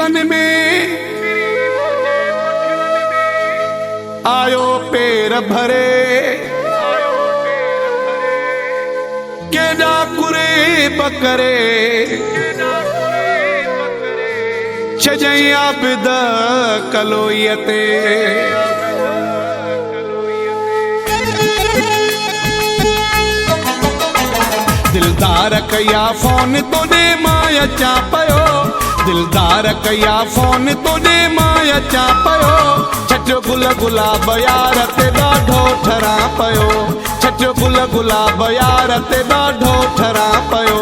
पुठियुनि में आयो पेर भरे केॾा कुरे बकरे छजई आबिद कलोईअ ते दिलदार कया फोन तोड़े मां अचा पयो दिलदार कया फोन तोड़े मां अचा पयो छजो गुल गुलाब यार ते ॾाढो ठरा पयो छजो गुल गुलाब यार ते ॾाढो ठरा पयो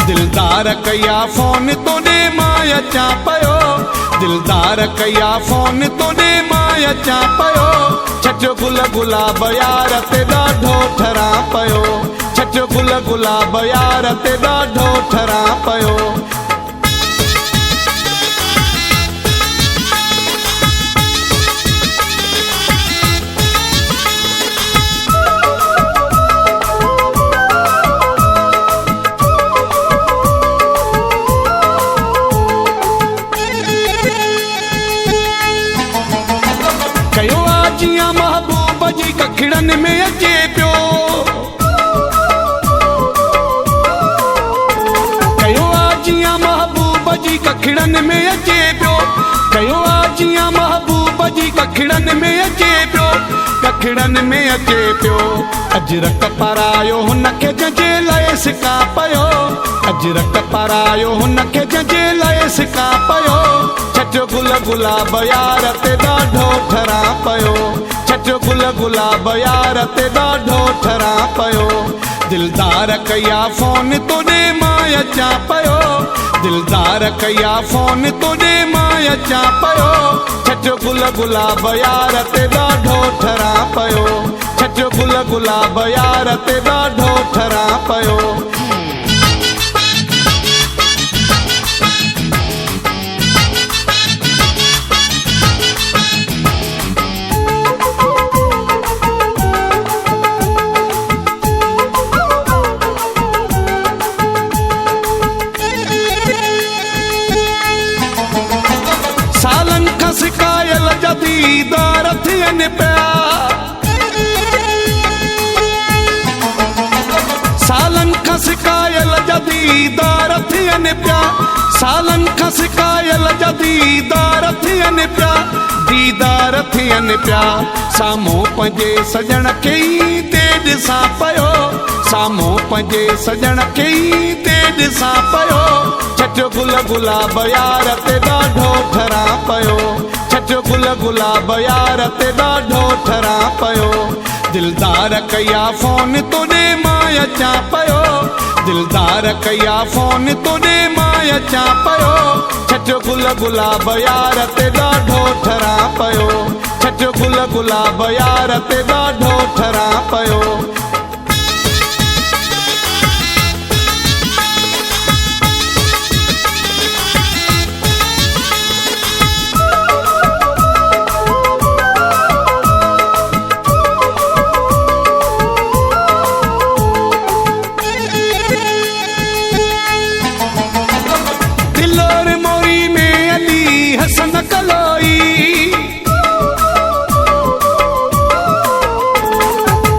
दिलदार कया फोन तोड़े मां अचा पयो दिलदार कया फोन तोड़े मां अचा पयो छजो गुल गुलाब यार ते ॾाढो ठरा पयो छजो गुल गुलाब यार ते ॾाढो ठरा पयो कयो आ जियां महबूब जी कखड़नि में अचे पियो कखड़नि में अचे पियो कयो आ जियां महबूब जी कखड़नि में अचे पियो कखड़नि में अचे पियो अजरक परायो हुनखे जंहिंजे लाइ सिका पयो अजरक परायो हुनखे जंहिंजे लाइ सिका पयो छजो गुल गुलाब यार ते ॾाढो ठरा पयो छजो गुल गुलाब यार ते ॾाढो ठरा पयो दिलदार कया फोन तोड़े मां अचा पयो दिलदार कया फोन तोड़े मां अचा पयो छजो गुल गुलाब यार ते ॾाढो ठरा पयो छजो गुल गुलाब यार ते ॾाढो ठरा पयो सिकायल जदीदार थियनि पिया सालन खां सिकायल जदीदार थियनि पिया सालन खां सिकायल जदीदार थियनि पिया दीदार थियनि पिया साम्हूं पंहिंजे सजण खे ई ते ॾिसां पयो साम्हूं पंहिंजे सजण खे ई ते ॾिसां पयो छजो गुल गुलाब यार ते ॾाढो ठरा पयो छजो गुल गुलाब यार ते ॾाढो ठरा पयो दिलदार कया फोन तोड़े मां अचा पयो दिलदार कया फोन तोड़े मां अचा पयो छजो गुल गुलाब यार ते ॾाढो ठरा पयो छजो गुल गुलाब यार ते ॾाढो ठरा पयो हसन कलोई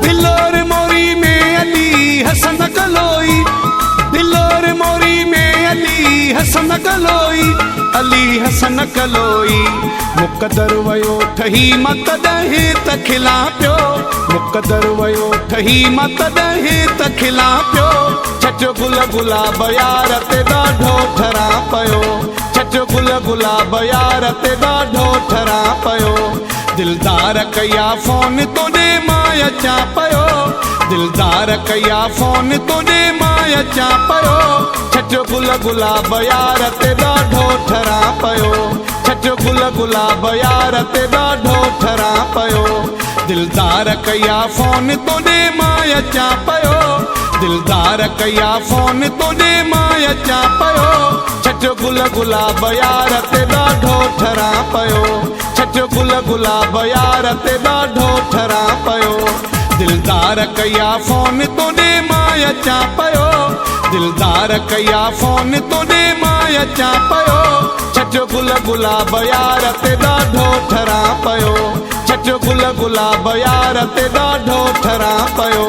दिलोर मोरी में अली हसन कलोई दिलोर मोरी में अली हसन कलोई अली हसन कलोई मुक़दर वयो ठही मत ॾहे त खिला पियो मुक़दर वयो ठही मत ॾहे त खिला पियो छजो गुल गुलाब यार ते ॾाढो ठरा पयो छजो गुल गुलाब यार ते ॾाढो ठरा पयो दिलदार कया फोन तोड़े मां अचा पयो दिलदार कया फोन तोड़े मां अचा पयो छजो गुल गुलाब यार ते ॾाढो ठरा पयो छजो गुल गुलाब यार ते ॾाढो ठरा पयो दिलदार कया फोन तोड़े मां अचा पयो दिलदार कया फोन तोड़े मां अचा पयो छजो गुल गुलाब यार ते ॾाढो ठरा पयो छजो गुल गुलाब यार ते ॾाढो ठरा पयो दिलदार कया फोन तोड़े मां अचा पयो दिलदार कया फोन तोड़े मां अचा पयो छचो गुल गुलाब यार ते ॾाढो ठरां पियो, छचो गुल गुलाब यार ते ॾाढो ठरां पियो।